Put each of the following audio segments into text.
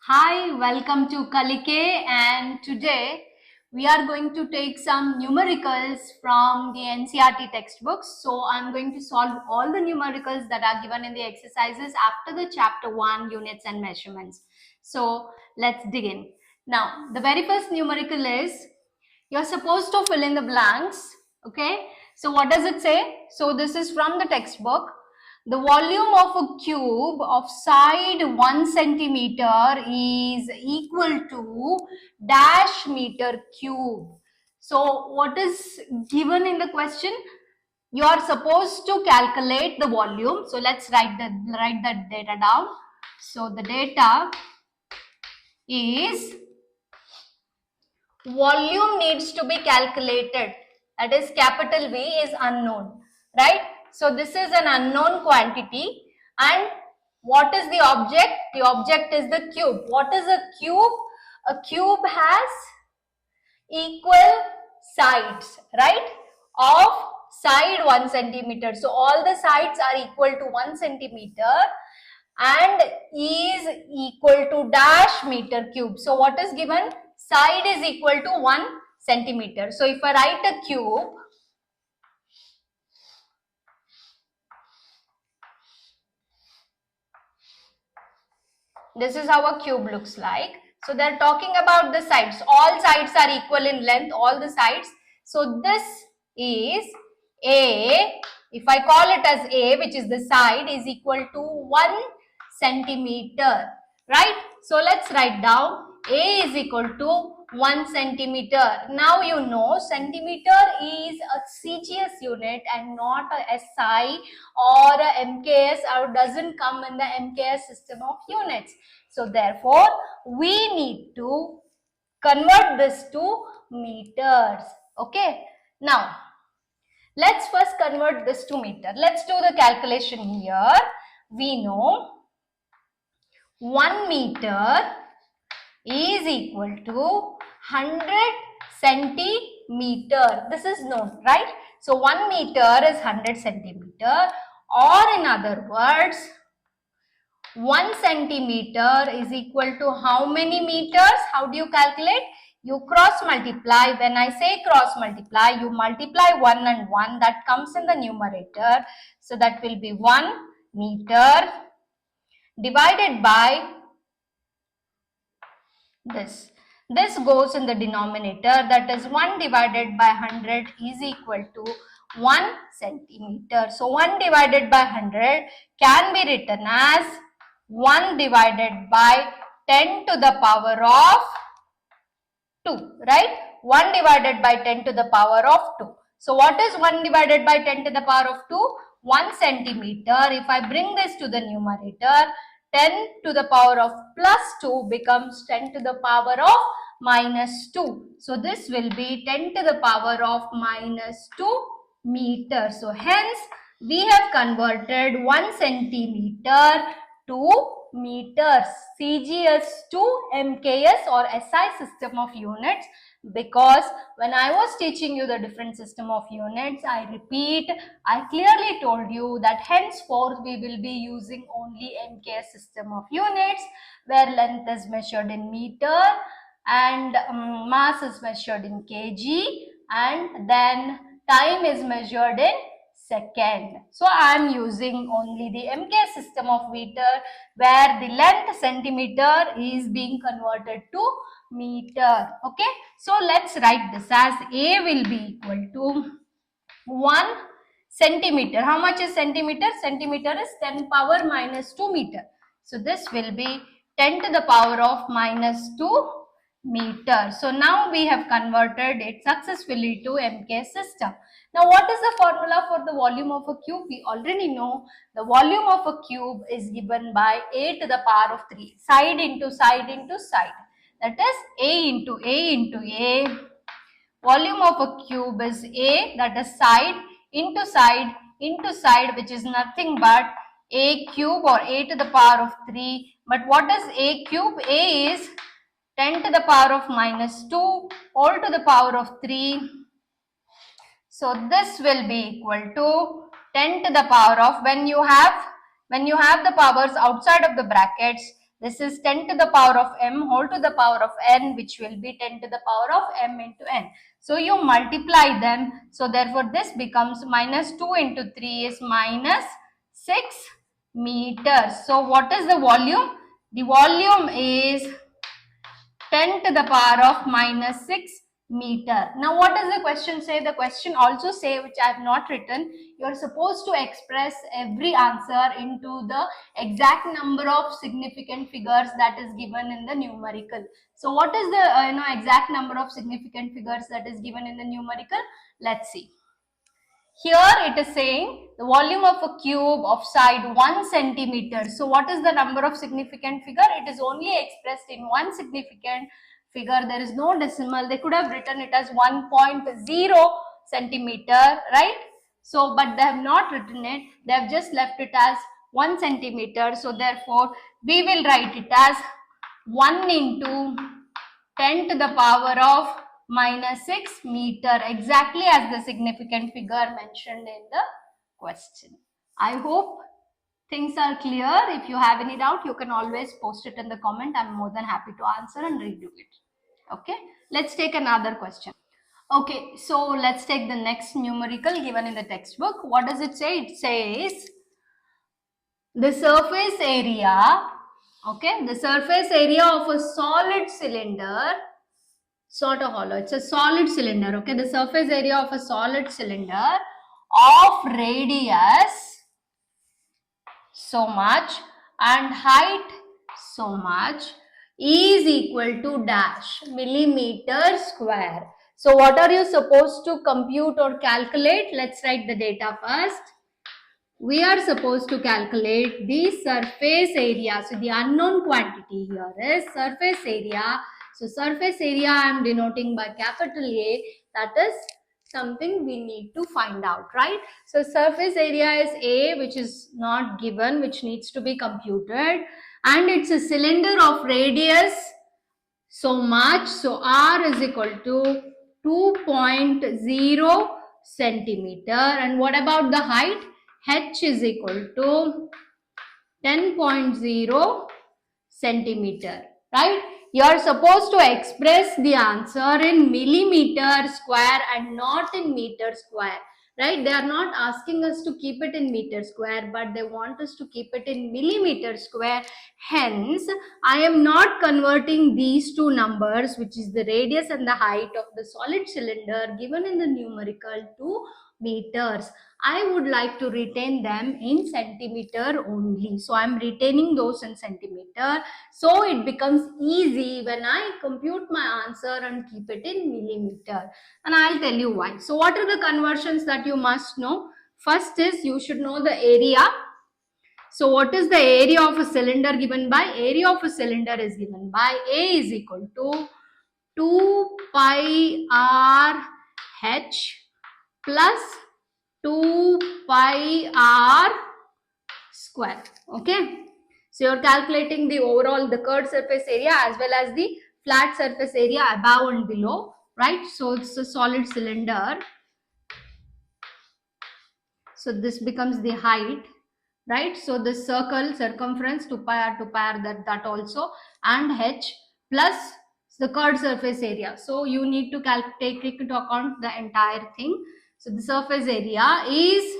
Hi, welcome to Kalike, and today we are going to take some numericals from the NCERT textbooks. So I'm going to solve all the numericals that are given in the exercises after the chapter 1 units and measurements. So let's dig in. Now, the very first numerical is you're supposed to fill in the blanks. Okay, so what does it say? So this is from the textbook. The volume of a cube of side 1 centimeter is equal to dash meter cube. So what is given in the question? You are supposed to calculate the volume. So let's write that data down. So the data is volume needs to be calculated. That is capital V is unknown, right? So this is an unknown quantity, and what is the object? The object is the cube. What is a cube? A cube has equal sides, right? Of side 1 centimeter. So all the sides are equal to 1 centimeter and is equal to dash meter cube. So what is given? Side is equal to 1 centimeter. So if I write a cube, this is how a cube looks like. So they're talking about the sides. All sides are equal in length, all the sides. So this is A. If I call it as A, which is the side, is equal to 1 centimeter, right? So let's write down A is equal to 1 centimeter. Now you know centimeter is a CGS unit and not a SI or a MKS, or doesn't come in the MKS system of units. So therefore, we need to convert this to meters. Okay. Now, let's first convert this to meter. Let's do the calculation here. We know 1 meter is equal to 100 centimeter. This is known, right? So 1 meter is 100 centimeter, or in other words, 1 centimeter is equal to how many meters? How do you calculate? You cross multiply. When I say cross multiply, you multiply 1 and 1. That comes in the numerator. So that will be 1 meter divided by this. This goes in the denominator. That is 1 divided by 100 is equal to 1 centimeter. So 1 divided by 100 can be written as 1 divided by 10 to the power of 2, right? 1 divided by 10 to the power of 2. So what is 1 divided by 10 to the power of 2? 1 centimeter. If I bring this to the numerator, 10 to the power of plus 2 becomes 10 to the power of minus 2. So this will be 10 to the power of minus 2 meters. So hence we have converted 1 centimeter to meters, CGS to MKS or SI system of units, because when I was teaching you the different system of units, I repeat, I clearly told you that henceforth we will be using only MKS system of units, where length is measured in meter and mass is measured in kg, and then time is measured in second. So I am using only the MKS system of meter, where the length centimeter is being converted to meter. Okay, so let's write this as A will be equal to 1 centimeter. How much is centimeter? Centimeter is 10 power minus 2 meter. So this will be 10 to the power of minus 2 meter. So now we have converted it successfully to MK system. Now what is the formula for the volume of a cube? We already know the volume of a cube is given by A to the power of 3. Side into side into side. That is A into A into A. Volume of a cube is A, that is side into side into side, which is nothing but A cube or A to the power of 3. But what is A cube? A is 10 to the power of minus 2 all to the power of 3. So this will be equal to 10 to the power of, when you have the powers outside of the brackets, This is 10 to the power of m whole to the power of n, which will be 10 to the power of m into n. So you multiply them. So therefore this becomes minus 2 into 3 is minus 6 meters. So what is the volume? The volume is 10 to the power of minus 6 meter. Now what does the question say? The question also say, which I have not written, you are supposed to express every answer into the exact number of significant figures that is given in the numerical. So what is the exact number of significant figures that is given in the numerical? Let's see. Here it is saying the volume of a cube of side 1 centimeter. So what is the number of significant figure? It is only expressed in one significant figure. There is no decimal. They could have written it as 1.0 centimeter, right? So, but they have not written it. They have just left it as 1 centimeter. So therefore, we will write it as 1 into 10 to the power of minus 6 meter, exactly as the significant figure mentioned in the question. I hope things are clear. If you have any doubt, you can always post it in the comment. I'm more than happy to answer and redo it. Okay, let's take another question. Okay, so let's take the next numerical given in the textbook. What does it say? It says the surface area, okay, the surface area of a solid cylinder, sort of hollow, it's a solid cylinder, okay, the surface area of a solid cylinder of radius so much and height so much is equal to dash millimeter square. So what are you supposed to compute or calculate? Let's write the data first. We are supposed to calculate the surface area. So the unknown quantity here is surface area. So surface area I am denoting by capital A. That is something we need to find out, right? So surface area is A, which is not given, which needs to be computed, and it's a cylinder of radius so much. So R is equal to 2.0 centimeter. And what about the height? H is equal to 10.0 centimeter, right? You are supposed to express the answer in millimeter square and not in meter square, right? They are not asking us to keep it in meter square, but they want us to keep it in millimeter square. Hence, I am not converting these two numbers, which is the radius and the height of the solid cylinder given in the numerical, to meters. I would like to retain them in centimeter only. So I am retaining those in centimeter. So it becomes easy when I compute my answer and keep it in millimeter. And I'll tell you why. So what are the conversions that you must know? First is you should know the area. So what is the area of a cylinder given by? Area of a cylinder is given by A is equal to 2 pi r h plus 2 pi r square. Okay, so you're calculating the overall, the curved surface area as well as the flat surface area above and below, right? So it's a solid cylinder. So this becomes the height, right? So the circle circumference 2 pi r that also, and h plus the curved surface area. So you need to take into account the entire thing. So the surface area is,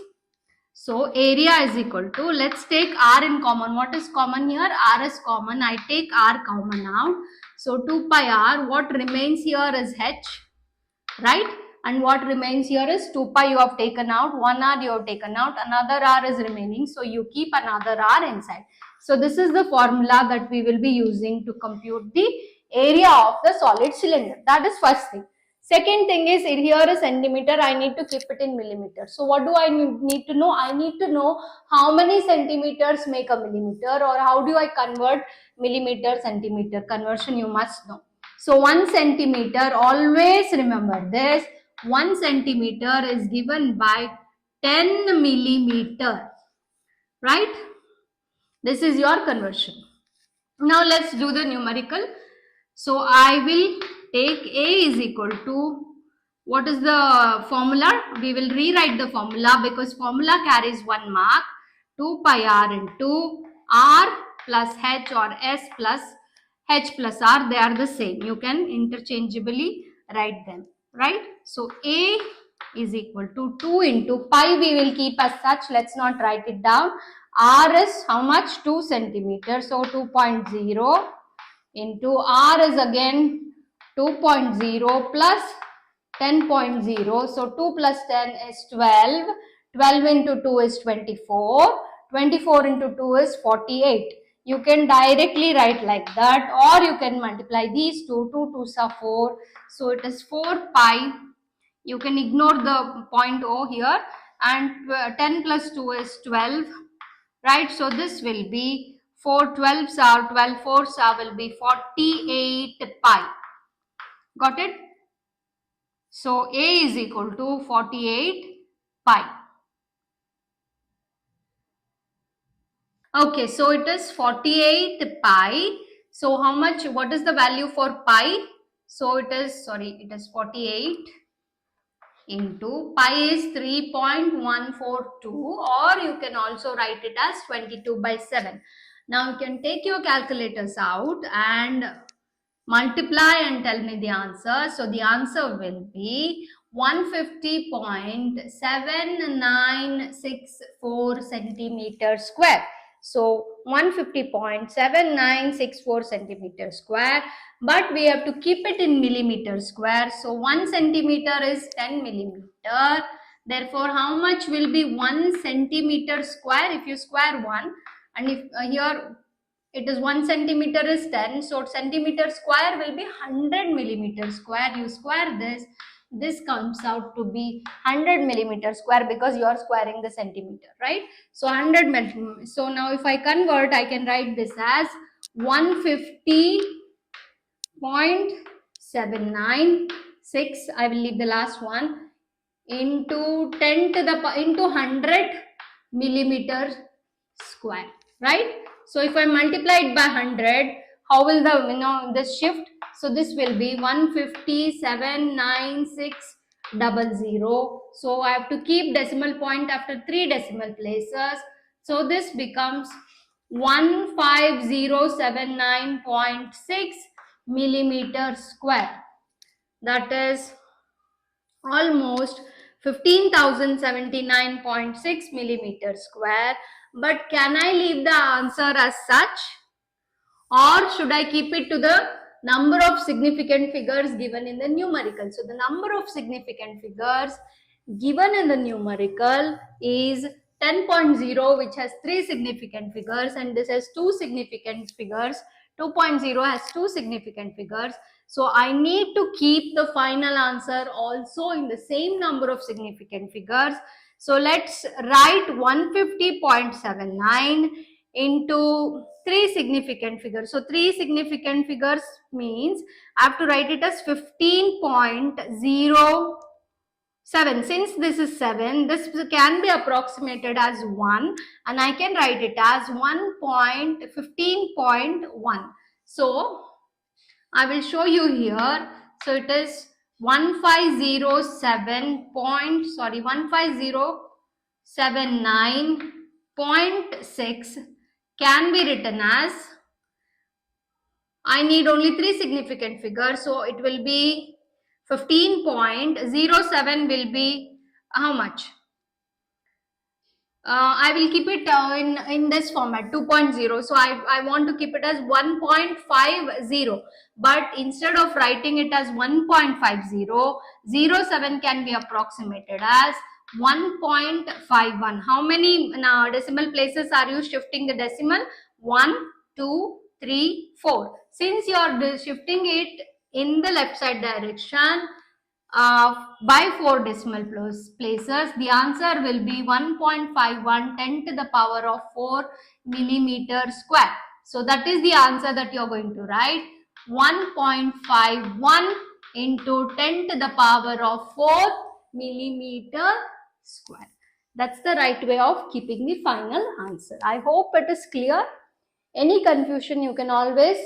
so area is equal to, let's take r in common. What is common here? R is common. I take r common out. So 2 pi r, what remains here is h, right? And what remains here is 2 pi you have taken out, 1 r you have taken out, another r is remaining. So you keep another r inside. So this is the formula that we will be using to compute the area of the solid cylinder. That is first thing. Second thing is, here is centimeter, I need to keep it in millimeter. So what do I need to know? I need to know how many centimeters make a millimeter, or how do I convert millimeter centimeter conversion, you must know. So 1 centimeter, always remember this, 1 centimeter is given by 10 millimeter, right? This is your conversion. Now let's do the numerical. So I will take A is equal to, what is the formula? We will rewrite the formula because formula carries 1 mark. 2 pi r into r plus h or s plus h plus r, they are the same. You can interchangeably write them, right? So A is equal to 2 into pi, we will keep as such, let's not write it down. R is how much? 2 centimeters, so 2.0 into R is again 2.0 plus 10.0, so 2 plus 10 is 12, 12 into 2 is 24, 24 into 2 is 48. You can directly write like that, or you can multiply these two, 2 2s are 4, so it is 4 pi. You can ignore the point O here, and 10 plus 2 is 12, right? So this will be 4 12s are 12 4s are will be 48 pi. Got it? So A is equal to 48 pi. Okay, so it is 48 pi. So how much, what is the value for pi? So it is 48 into pi is 3.142, or you can also write it as 22/7. Now you can take your calculators out and multiply and tell me the answer. So the answer will be 150.7964 centimeter square. So 150.7964 centimeter square, but we have to keep it in millimeter square. So 1 centimeter is 10 millimeter. Therefore, how much will be 1 centimeter square? If you square 1, and if here it is 1 centimeter is 10, so centimeter square will be 100 millimeter square. You square this comes out to be 100 millimeter square, because you are squaring the centimeter, right? So 100 millimeter. So now if I convert, I can write this as 150.796, I will leave the last one, into 10 to the into 100 millimeter square, right? So if I multiply it by 100, how will the this shift? So this will be 157.9600. So I have to keep decimal point after 3 decimal places. So this becomes 15079.6 millimeter square. That is almost 15,079.6 millimeter square. But can I leave the answer as such, or should I keep it to the number of significant figures given in the numerical? So the number of significant figures given in the numerical is 10.0, which has 3 significant figures, and this has 2 significant figures. 2.0 has 2 significant figures. So I need to keep the final answer also in the same number of significant figures. So let's write 150.79 into 3 significant figures. So 3 significant figures means I have to write it as 15.07. Since this is 7, this can be approximated as 1, and I can write it as 1.15.1. So I will show you here. So it is 15079.6 can be written as, I need only 3 significant figures, so it will be 15.07 will be how much? I will keep it in this format, 2.0. So I want to keep it as 1.50. But instead of writing it as 1.50, 07 can be approximated as 1.51. How many decimal places are you shifting the decimal? 1, 2, 3, 4. Since you are shifting it in the left side direction, by 4 decimal places, the answer will be 1.51 10 to the power of 4 millimeter square. So that is the answer that you are going to write, 1.51 into 10 to the power of 4 millimeter square. That's the right way of keeping the final answer. I hope it is clear. Any confusion you can always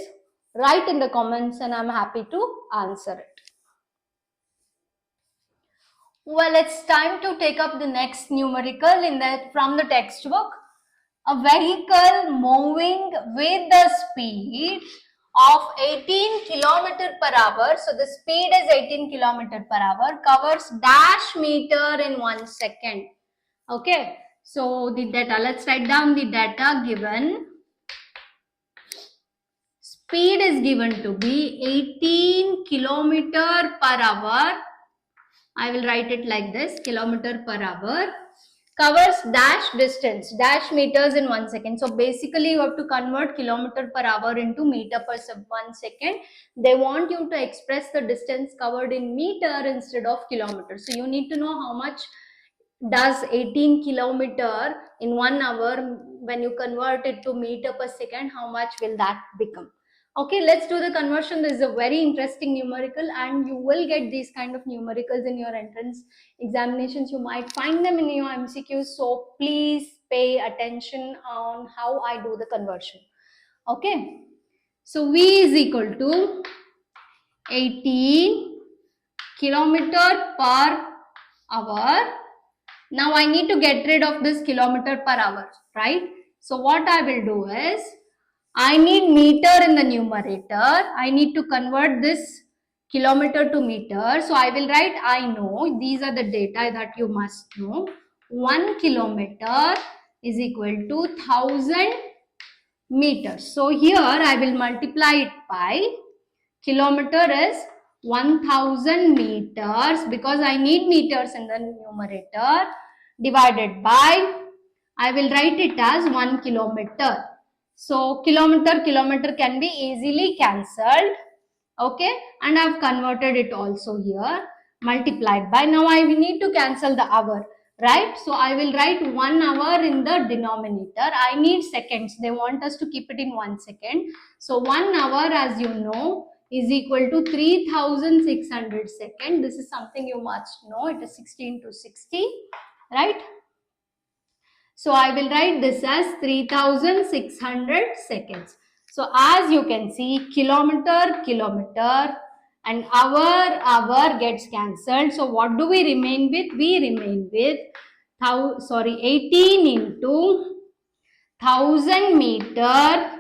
write in the comments, and I'm happy to answer it. Well, it's time to take up the next numerical from the textbook. a vehicle moving with the speed of 18 kilometer per hour. So the speed is 18 kilometer per hour, covers dash meter in 1 second. Okay, so the data, let's write down the data given. Speed is given to be 18 kilometer per hour. I will write it like this, kilometer per hour. Covers dash distance, dash meters in 1 second. So basically you have to convert kilometer per hour into meter per 1 second. They want you to express the distance covered in meter instead of kilometer. So you need to know how much does 18 kilometer in 1 hour, when you convert it to meter per second, how much will that become? Okay, let's do the conversion. This is a very interesting numerical, and you will get these kind of numericals in your entrance examinations. You might find them in your MCQs, so please pay attention on how I do the conversion. Okay, so V is equal to 18 kilometer per hour. Now I need to get rid of this kilometer per hour, right? So what I will do is, I need meter in the numerator. I need to convert this kilometer to meter. So I will write, I know, these are the data that you must know. 1 kilometer is equal to 1000 meters. So here I will multiply it by, kilometer is 1000 meters because I need meters in the numerator, divided by, I will write it as 1 kilometer. So kilometer can be easily cancelled. Okay, and I have converted it also here, multiplied by, now I need to cancel the hour, right? So I will write 1 hour in the denominator. I need seconds, they want us to keep it in 1 second. So 1 hour, as you know, is equal to 3600 seconds. This is something you must know, it is 16 to 60, right? So I will write this as 3600 seconds. So as you can see, kilometer and hour gets cancelled. So what do we remain with? We remain with 18 into 1000 meter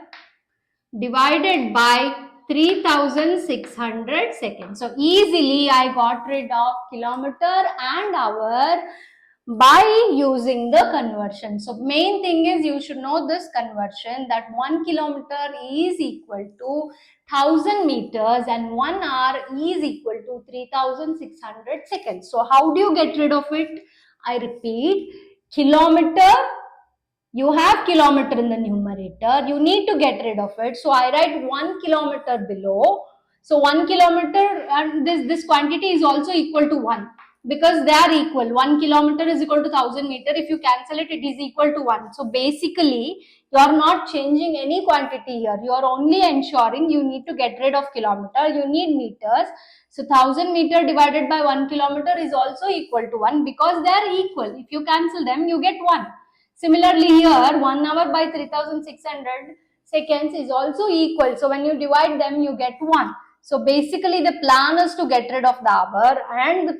divided by 3600 seconds. So easily I got rid of kilometer and hour by using the conversion. So main thing is you should know this conversion, that 1 kilometer is equal to 1000 meters and 1 hour is equal to 3600 seconds. So how do you get rid of it? I repeat, kilometer, you have kilometer in the numerator, you need to get rid of it. So I write 1 kilometer below. So 1 kilometer and this quantity is also equal to 1 because they are equal. 1 kilometer is equal to 1000 meter. If you cancel it, it is equal to 1. So basically, you are not changing any quantity here. You are only ensuring you need to get rid of kilometer. You need meters. So 1000 meter divided by 1 kilometer is also equal to 1 because they are equal. If you cancel them, you get 1. Similarly here, 1 hour by 3600 seconds is also equal. So when you divide them, you get 1. So basically the plan is to get rid of the hour and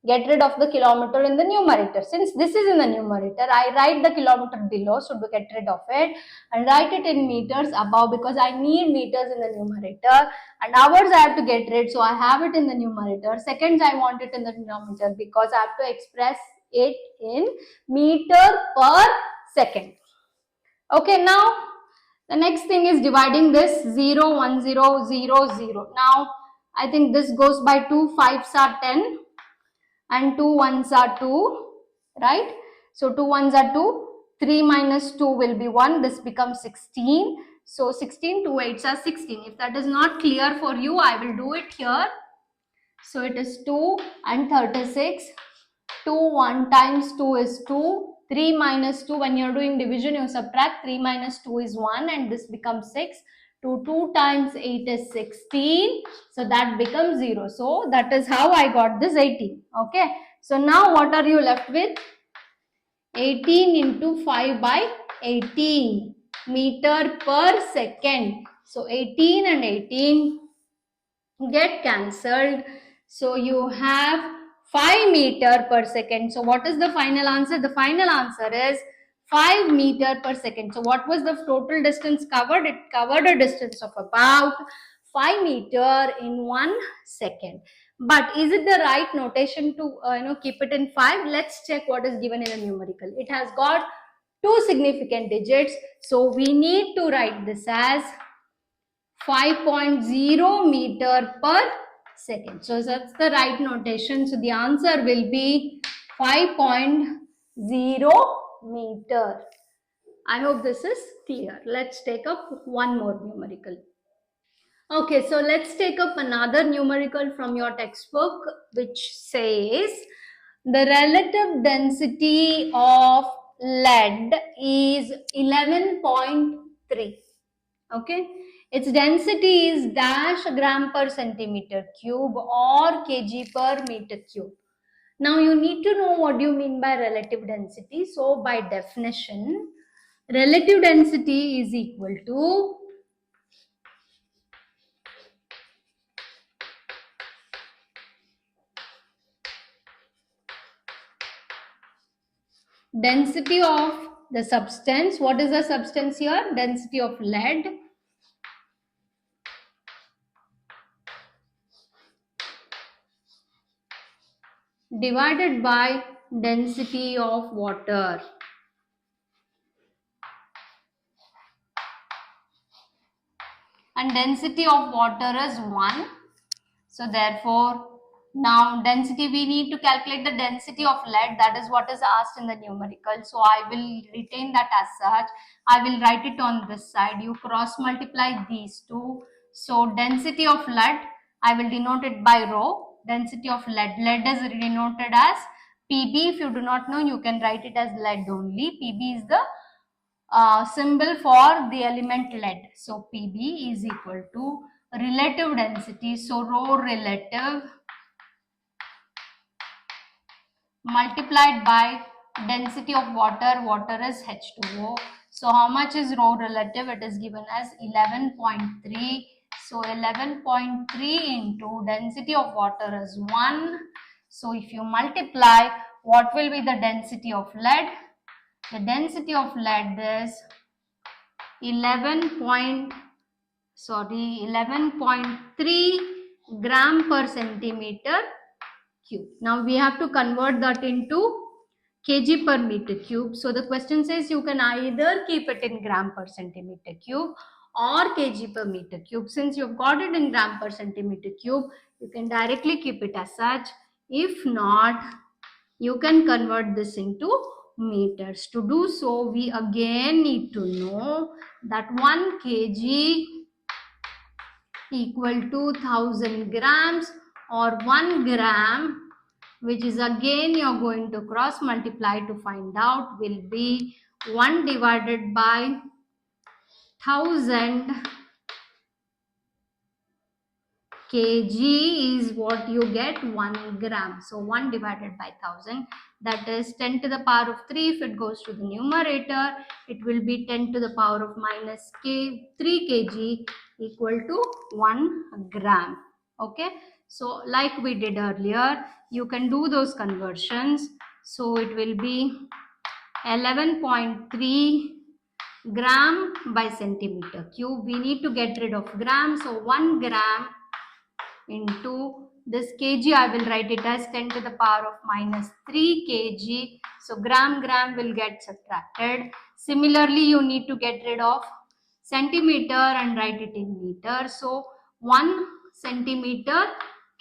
get rid of the kilometer in the numerator. Since this is in the numerator, I write the kilometer below, so to get rid of it, and write it in meters above because I need meters in the numerator, and hours I have to get rid, so I have it in the numerator. Seconds I want it in the denominator because I have to express it in meter per second. Okay, now the next thing is dividing this 0, 1, 0, 0, 0. Now I think this goes by 2, 5s are 10 and 2 1s are 2, right? So 2 1s are 2, 3 minus 2 will be 1, this becomes 16. So 16, 2 8s are 16. If that is not clear for you, I will do it here. So it is 2 and 36. 2 1 times 2 is 2. 3 minus 2, when you are doing division, you subtract. 3 minus 2 is 1 and this becomes 6. 2 times 8 is 16. So that becomes 0. So that is how I got this 18. Okay. So now what are you left with? 18 into 5 by 18 meter per second. So 18 and 18 get cancelled. So you have 5 meter per second. So what is the final answer? The final answer is 5 meter per second. So what was the total distance covered? It covered a distance of about 5 meter in 1 second. But is it the right notation to keep it in 5? Let's check what is given in a numerical. It has got two significant digits. So we need to write this as 5.0 meter per second. So that's the right notation. So the answer will be 5.0 meter. I hope this is clear. Let's take up one more numerical. Okay, so let's take up another numerical from your textbook, which says the relative density of lead is 11.3. Okay, its density is dash gram per centimeter cube or kg per meter cube. Now you need to know what do you mean by relative density. So by definition, relative density is equal to density of the substance. What is the substance here? Density of lead divided by density of water. And density of water is 1. So therefore, now density, we need to calculate the density of lead. That is what is asked in the numerical. So I will retain that as such. I will write it on this side. You cross multiply these two. So density of lead, I will denote it by rho. Density of lead. Lead is denoted as Pb. If you do not know, you can write it as lead only. Pb is the symbol for the element lead. So Pb is equal to relative density. So rho relative multiplied by density of water. Water is H2O. So how much is rho relative? It is given as 11.3. So 11.3 into density of water is 1. So if you multiply, what will be the density of lead? The density of lead is 11.3 gram per centimeter cube. Now we have to convert that into kg per meter cube. So the question says you can either keep it in gram per centimeter cube or kg per meter cube. Since you've got it in gram per centimeter cube, you can directly keep it as such. If not, you can convert this into meters. To do so, we again need to know that 1 kg equal to 1000 grams, or 1 gram, which is again you're going to cross multiply to find out, will be 1 divided by 1000 kg is what you get, 1 gram. So 1 divided by 1000, that is 10 to the power of 3. If it goes to the numerator, it will be 10 to the power of minus 3 kg equal to 1 gram. Okay, so like we did earlier, you can do those conversions. So it will be 11.3 gram by centimeter cube. We need to get rid of gram, so 1 gram into this kg, I will write it as 10 to the power of minus 3 kg. So gram will get subtracted. Similarly, you need to get rid of centimeter and write it in meter. So 1 centimeter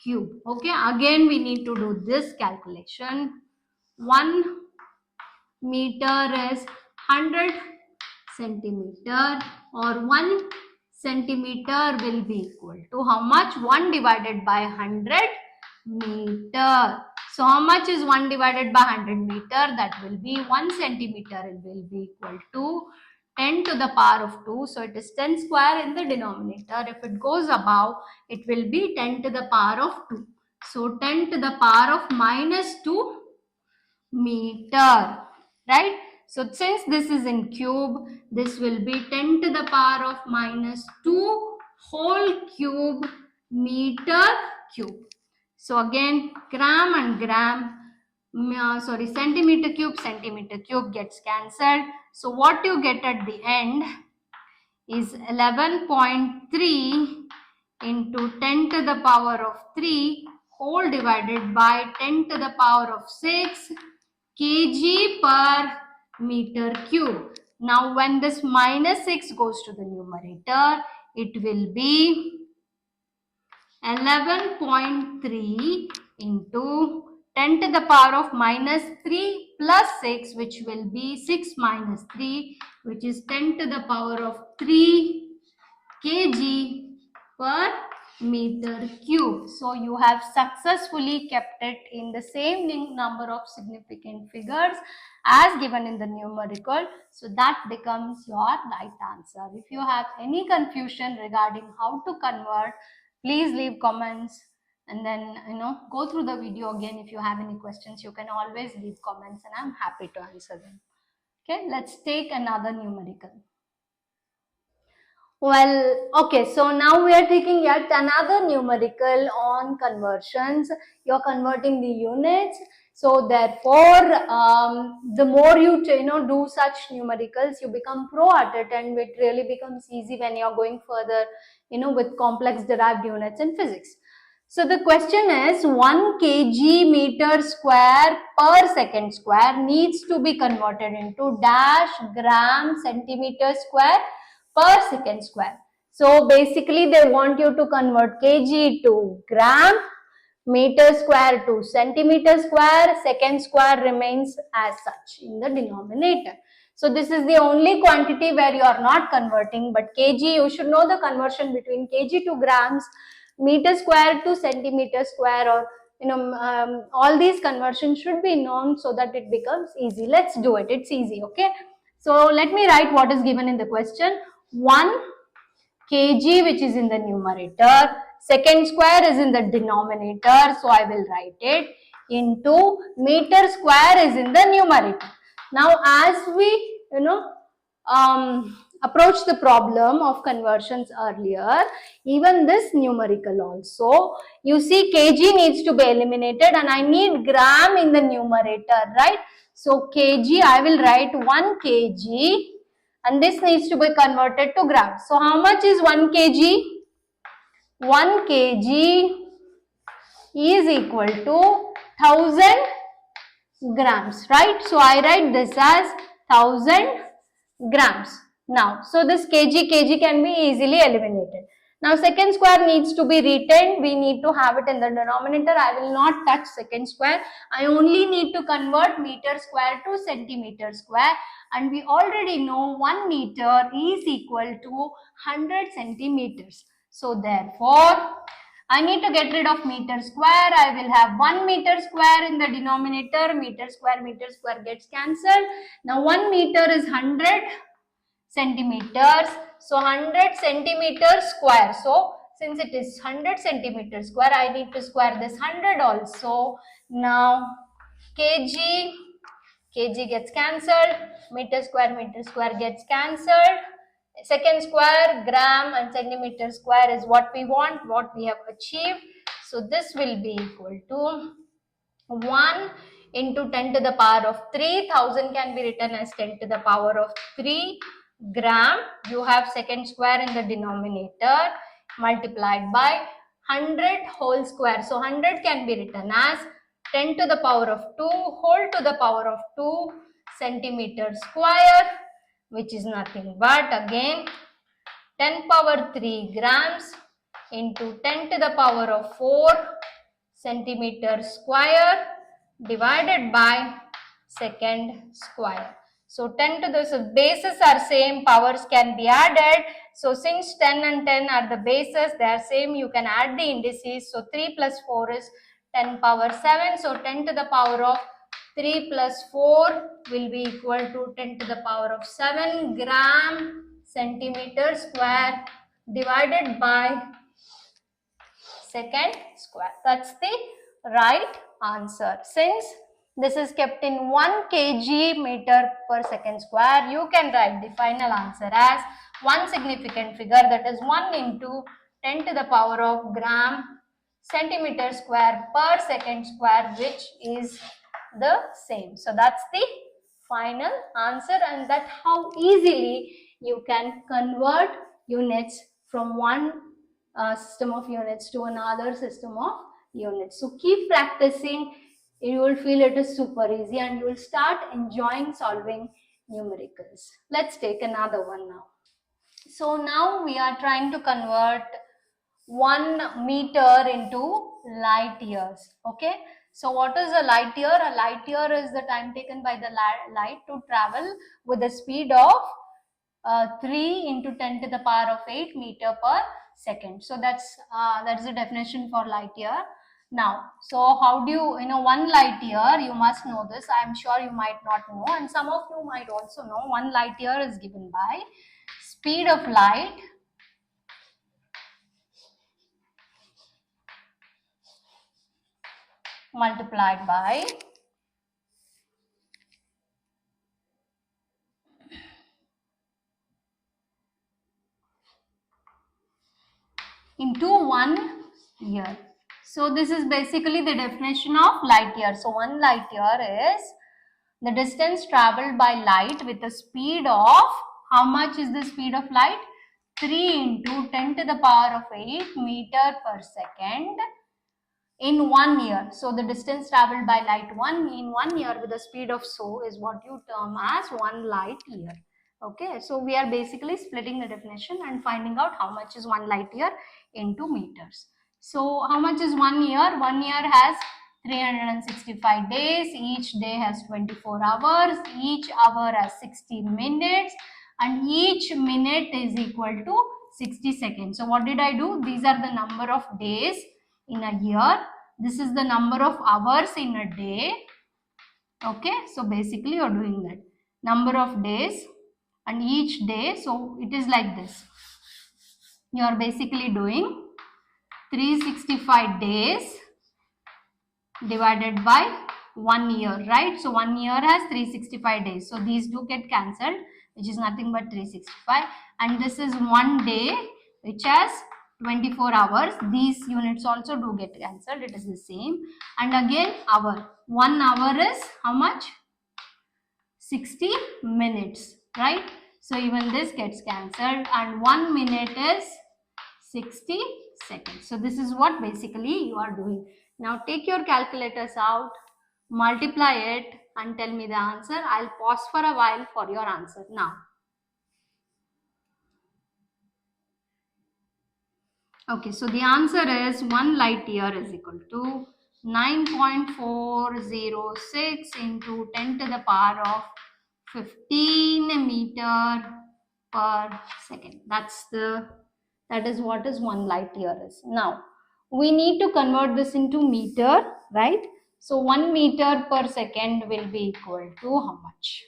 cube. Okay, again we need to do this calculation. 1 meter is 100 centimeter, or 1 centimeter will be equal to how much? 1 divided by 100 meter. So how much is 1 divided by 100 meter? That will be 1 centimeter. It will be equal to 10 to the power of 2. So it is 10 square in the denominator. If it goes above, it will be 10 to the power of 2. So 10 to the power of minus 2 meter, right? So since this is in cube, this will be 10 to the power of minus 2 whole cube meter cube. So again, gram and gram centimeter cube gets cancelled. So what you get at the end is 11.3 into 10 to the power of 3 whole divided by 10 to the power of 6 kg per meter cube. Now when this minus 6 goes to the numerator, it will be 11.3 into 10 to the power of minus 3 plus 6, which will be 6 minus 3, which is 10 to the power of 3 kg per meter cube. So you have successfully kept it in the same number of significant figures as given in the numerical. So that becomes your right answer. If you have any confusion regarding how to convert, please leave comments and then go through the video again. If you have any questions, you can always leave comments and I'm happy to answer them. Okay, let's take another numerical. Well, okay, so now we are taking yet another numerical on conversions. You're converting the units. So therefore, the more you do such numericals, you become pro at it, and it really becomes easy when you're going further, with complex derived units in physics. So the question is 1 kg meter square per second square needs to be converted into dash gram centimeter square per second square. So basically they want you to convert kg to gram, meter square to centimeter square, second square remains as such in the denominator. So this is the only quantity where you are not converting, but kg, you should know the conversion between kg to grams, meter square to centimeter square, or all these conversions should be known so that it becomes easy. Let's do it. It's easy, okay? So let me write what is given in the question. 1 kg, which is in the numerator, second square is in the denominator, so I will write it, into meter square is in the numerator. Now as we approach the problem of conversions earlier, even this numerical also, you see kg needs to be eliminated and I need gram in the numerator, right? So kg, I will write 1 kg and this needs to be converted to grams. So how much is 1 kg? 1 kg is equal to 1000 grams, right? So I write this as 1000 grams. Now, so this kg can be easily eliminated. Now second square needs to be retained. We need to have it in the denominator. I will not touch second square. I only need to convert meter square to centimeter square. And we already know 1 meter is equal to 100 centimeters. So therefore, I need to get rid of meter square. I will have 1 meter square in the denominator. Meter square gets cancelled. Now 1 meter is 100 centimeters. So 100 centimeters square. So since it is 100 centimeters square, I need to square this 100 also. Now kg gets cancelled. Meter square gets cancelled. Second square, gram and centimeter square is what we want, what we have achieved. So this will be equal to 1 into 10 to the power of 3. 1000 can be written as 10 to the power of 3 gram. You have second square in the denominator multiplied by 100 whole square. So 100 can be written as 10 to the power of 2 whole to the power of 2 centimeter square, which is nothing but again 10 power 3 grams into 10 to the power of 4 centimeter square divided by second square. So 10 to the bases are same, powers can be added. So since 10 and 10 are the bases, they are same, you can add the indices. So 3 plus 4 is 10 power 7. So 10 to the power of 3 plus 4 will be equal to 10 to the power of 7 gram centimeter square divided by second square. That's the right answer. Since this is kept in 1 kg meter per second square, you can write the final answer as one significant figure, that is 1 into 10 to the power of gram centimeter square per second square, which is the same. So that's the final answer, and that's how easily you can convert units from one system of units to another system of units. So keep practicing. You will feel it is super easy and you will start enjoying solving numericals. Let's take another one now. So now we are trying to convert 1 meter into light years. Okay, so what is a light year? A light year is the time taken by the light to travel with the speed of 3 into 10 to the power of 8 meter per second. So that's the definition for light year. Now, so how do you, 1 light year, you must know this. I am sure you might not know, and some of you might also know. 1 light year is given by speed of light multiplied by into 1 year. So this is basically the definition of light year. So 1 light year is the distance traveled by light with a speed of, how much is the speed of light? 3 into 10 to the power of 8 meter per second in 1 year. So the distance traveled by light in 1 year with the speed of so is what you term as 1 light year. Okay, so we are basically splitting the definition and finding out how much is 1 light year into meters. So how much is 1 year? 1 year has 365 days, each day has 24 hours, each hour has 60 minutes, and each minute is equal to 60 seconds. So what did I do? These are the number of days in a year. This is the number of hours in a day. Okay, so basically you're doing that. Number of days and each day, so it is like this. You are basically doing 365 days divided by 1 year, right? So 1 year has 365 days. So these do get cancelled, which is nothing but 365. And this is 1 day, which has 24 hours. These units also do get cancelled. It is the same. And again, hour. 1 hour is how much? 60 minutes, right? So even this gets cancelled, and 1 minute is 60 seconds. So this is what basically you are doing. Now take your calculators out, multiply it and tell me the answer. I'll pause for a while for your answer now. Okay, so the answer is 1 light year is equal to 9.406 into 10 to the power of 15 meter per second. That is what is 1 light year is. Now we need to convert this into meter, right? So 1 meter per second will be equal to how much?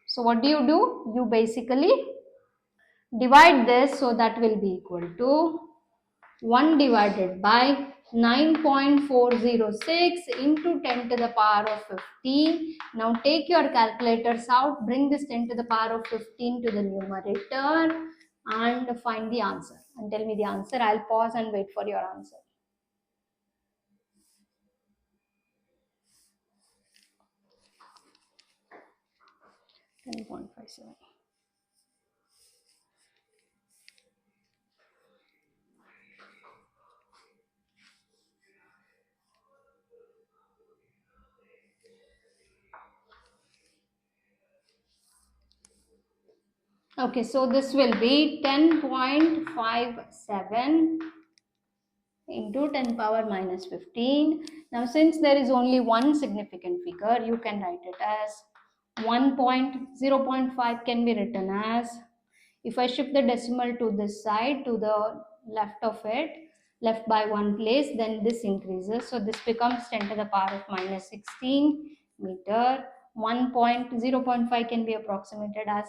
So what do? You basically divide this, so that will be equal to 1 divided by 9.406 into 10 to the power of 15. Now take your calculators out, bring this 10 to the power of 15 to the numerator and find the answer and tell me the answer. I'll pause and wait for your answer. 10.57. Okay, so this will be 10.57 into 10 power minus 15. Now since there is only one significant figure, you can write it as 0.5 can be written as, if I shift the decimal to this side, to the left of it, left by one place, then this increases. So this becomes 10 to the power of minus 16 meter. 0.5 can be approximated as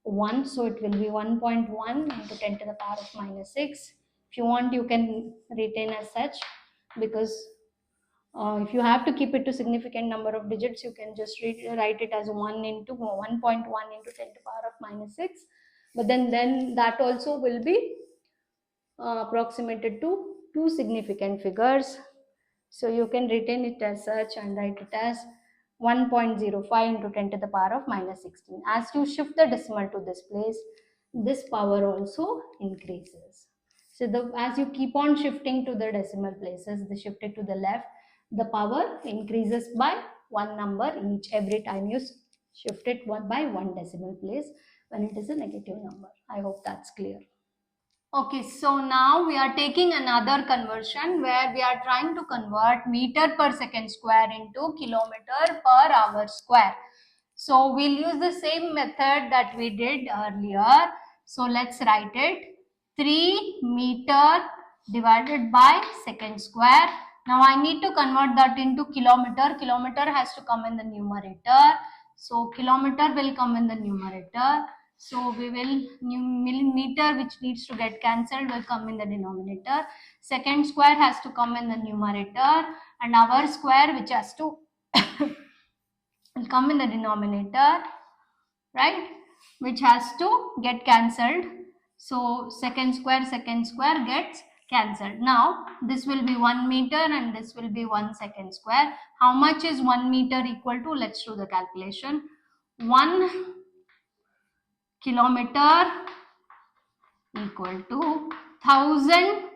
1. So it will be 1.1 into 10 to the power of minus 6. If you want, you can retain as such, because if you have to keep it to significant number of digits, you can just write it as 1.1 into 10 to the power of minus 6. But then that also will be approximated to two significant figures. So you can retain it as such and write it as 1.05 into 10 to the power of minus 16. As you shift the decimal to this place, this power also increases. So as you keep on shifting to the decimal places, they shift it to the left, the power increases by one number each every time you shift it by one decimal place when it is a negative number. I hope that's clear. Okay, so now we are taking another conversion where we are trying to convert meter per second square into kilometer per hour square. So we'll use the same method that we did earlier. So let's write it. 3 meter divided by second square. Now I need to convert that into kilometer. Kilometer has to come in the numerator. So kilometer will come in the numerator. So we will, millimeter which needs to get cancelled will come in the denominator. Second square has to come in the numerator and hour square which has to will come in the denominator, right? Which has to get cancelled. So second square gets cancelled. Now this will be 1 meter and this will be 1 second square. How much is 1 meter equal to? Let's do the calculation. 1 kilometer equal to 1000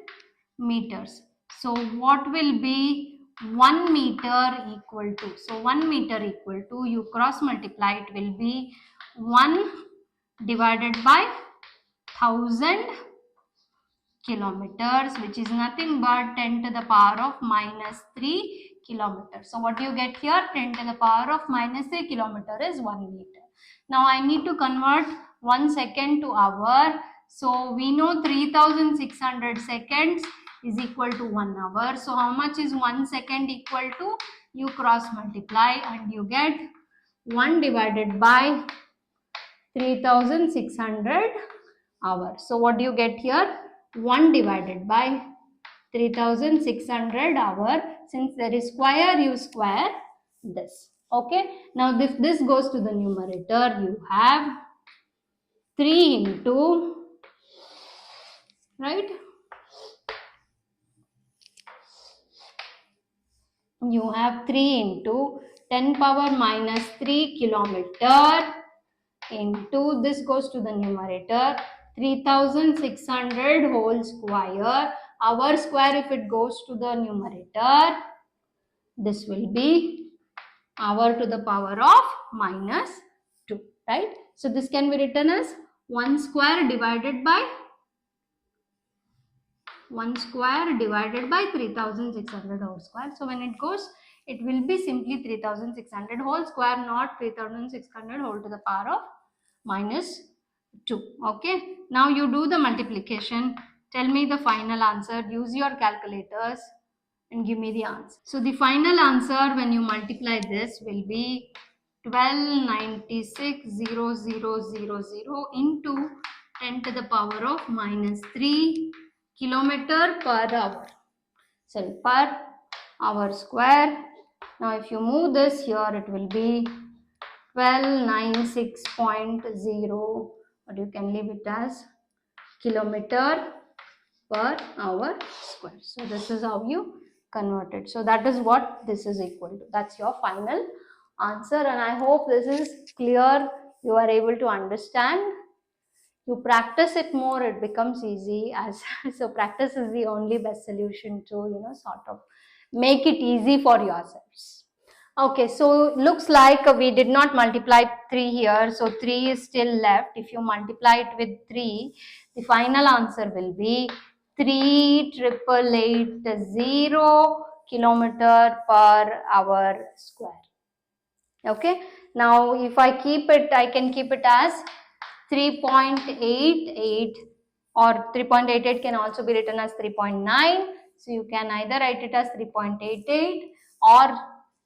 meters. So what will be 1 meter equal to? So 1 meter equal to, you cross multiply, it will be 1 divided by 1000 kilometers, which is nothing but 10 to the power of minus 3 kilometers. So what do you get here? 10 to the power of minus 3 kilometer is 1 meter. Now I need to convert 1 second to hour. So we know 3600 seconds is equal to 1 hour. So how much is 1 second equal to? You cross multiply and you get 1 divided by 3600 hours. So what do you get here? 1 divided by 3600 hour. Since there is square, you square this. Okay. Now if this goes to the numerator, you have 3 into, right? You have 3 into 10 power minus 3 kilometer into, this goes to the numerator, 3600 whole square. Hour square, if it goes to the numerator, this will be hour to the power of minus 2, right? So this can be written as 1 square divided by 3600 whole square. So when it goes, it will be simply 3600 whole square, not 3600 whole to the power of minus 2. Okay. Now you do the multiplication. Tell me the final answer. Use your calculators and give me the answer. So the final answer when you multiply this will be 1296,0000 into 10 to the power of minus 3 kilometer per hour. Sorry, per hour square. Now if you move this here, it will be 1296.0, or you can leave it as kilometer per hour square. So this is how you convert it. So that is what this is equal to. That's your final answer, and I hope this is clear. You are able to understand. You practice it more, it becomes easy. As so practice is the only best solution to sort of make it easy for yourselves. Okay, so looks like we did not multiply 3 here, so 3 is still left. If you multiply it with 3, the final answer will be 3,880 kilometer per hour square. Okay, now if I keep it, I can keep it as 3.88, or 3.88 can also be written as 3.9. So you can either write it as 3.88 or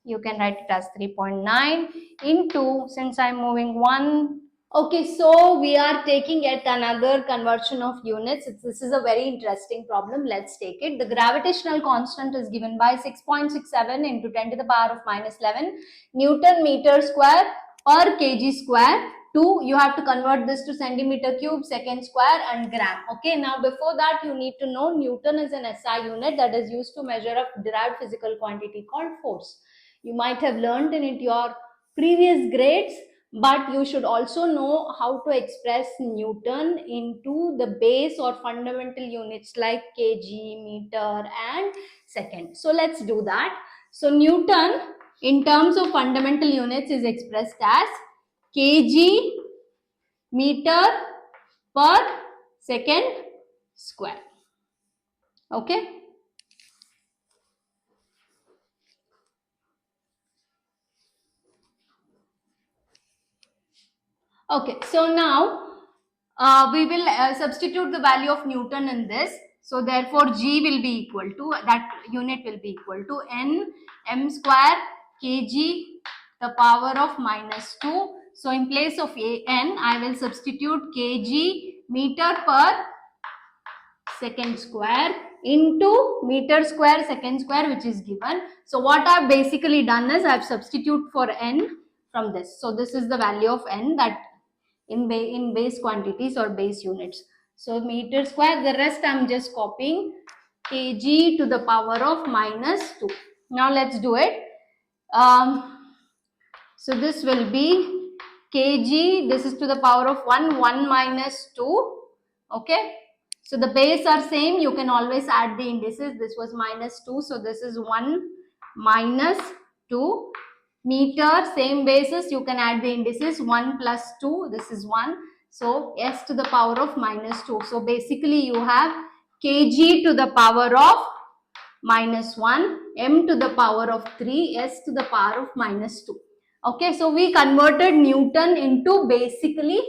you can write it as 3.9 into, since I'm moving 1. Okay, so we are taking yet another conversion of units. This is a very interesting problem. Let's take it. The gravitational constant is given by 6.67 into 10 to the power of minus 11 Newton meter square per kg square. 2, you have to convert this to centimeter cube, second square and gram. Okay, now before that you need to know Newton is an SI unit that is used to measure a derived physical quantity called force. You might have learned in it your previous grades, but you should also know how to express Newton into the base or fundamental units like kg, meter and second. So let's do that. So Newton in terms of fundamental units is expressed as kg meter per second square. Okay. Okay, so now we will substitute the value of Newton in this. So therefore G will be equal to, that unit will be equal to n m square kg the power of minus 2. So in place of n, I will substitute kg meter per second square into meter square second square, which is given. So what I've basically done is I've substituted for n from this. So this is the value of n that in base quantities or base units. So meter square, the rest I'm just copying kg to the power of minus 2. Now let's do it. So this will be kg, this is to the power of 1 minus 2. Okay, so the base are same, you can always add the indices. This was minus 2, so this is 1 minus 2. Meter, same basis, you can add the indices. 1 plus 2, this is 1. So s to the power of minus 2. So basically you have kg to the power of minus 1, m to the power of 3, s to the power of minus 2. Okay, so we converted Newton into basically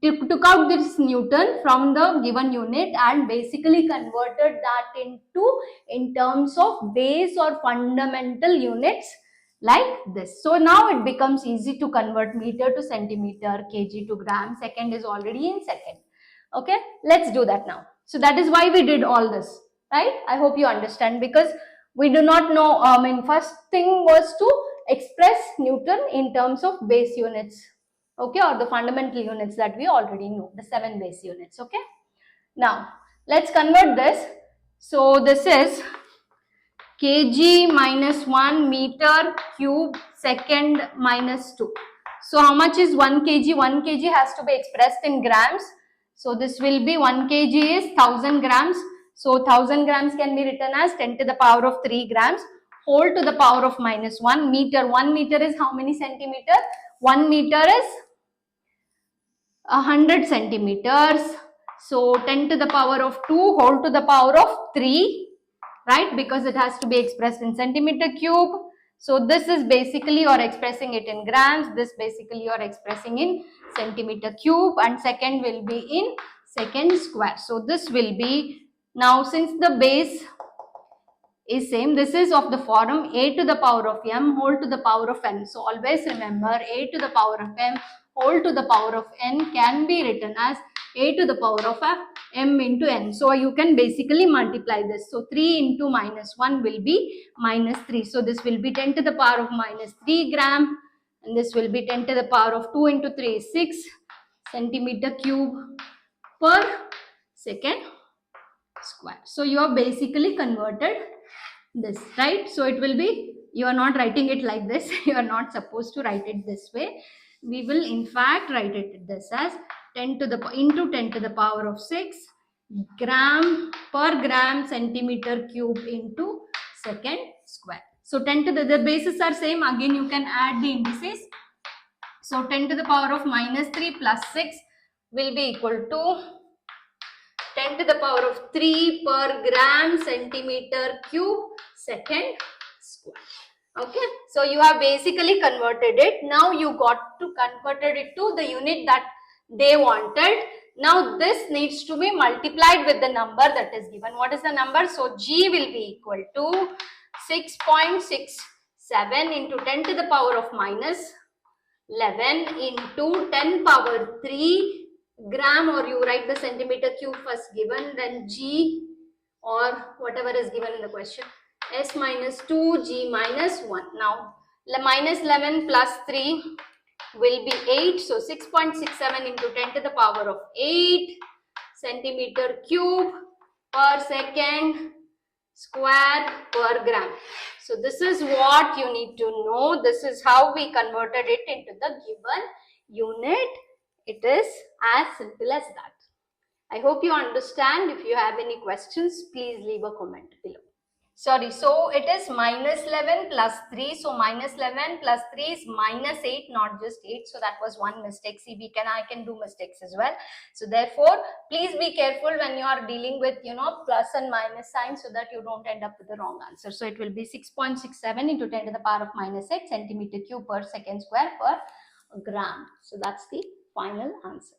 took out this Newton from the given unit and basically converted that into in terms of base or fundamental units like this. So now it becomes easy to convert meter to centimeter, kg to gram, second is already in second. Okay, let's do that now. So that is why we did all this, right? I hope you understand, because we do not know, first thing was to express Newton in terms of base units. Okay, or the fundamental units that we already know, the 7 base units. Okay, now let's convert this. So this is kg minus 1 meter cube second minus 2. So how much is 1 kg? 1 kg has to be expressed in grams. So this will be 1 kg is 1000 grams. So 1000 grams can be written as 10 to the power of 3 grams whole to the power of minus 1 meter. 1 meter is how many centimeter? 1 meter is 100 centimeters. So 10 to the power of 2 whole to the power of 3, right? Because it has to be expressed in centimeter cube. So this is basically you're expressing it in grams. This basically you're expressing in centimeter cube, and second will be in second square. So this will be, now since the base is same, this is of the form a to the power of m whole to the power of n. So always remember a to the power of m whole to the power of n can be written as a to the power of m into n. So you can basically multiply this. So 3 into minus 1 will be minus 3. So this will be 10 to the power of minus 3 gram, and this will be 10 to the power of 2 into 3 is 6 centimeter cube per second square. So you have basically converted this, right? So it will be, you are not writing it like this. You are not supposed to write it this way. We will in fact write it this as 10 to the into 10 to the power of 6 gram per gram centimeter cube into second square. So 10 to the bases are same. Again you can add the indices. So 10 to the power of minus 3 plus 6 will be equal to 10 to the power of 3 per gram centimeter cube second square. Okay, so you have basically converted it. Now you got to converted it to the unit that they wanted. Now this needs to be multiplied with the number that is given. What is the number? So G will be equal to 6.67 into 10 to the power of minus 11 into 10 power 3 gram, or you write the centimeter cube first given, then G or whatever is given in the question, S minus 2, G minus 1. Now minus 11 plus 3 will be 8. So 6.67 into 10 to the power of 8 centimeter cube per second square per gram. So this is what you need to know. This is how we converted it into the given unit. It is as simple as that. I hope you understand. If you have any questions, please leave a comment below. Sorry, so it is minus 11 plus 3. So minus 11 plus 3 is minus 8, not just 8. So that was one mistake. See, I can do mistakes as well. So therefore, please be careful when you are dealing with, plus and minus signs so that you don't end up with the wrong answer. So it will be 6.67 into 10 to the power of minus 8 centimeter cube per second square per gram. So that's the final answer.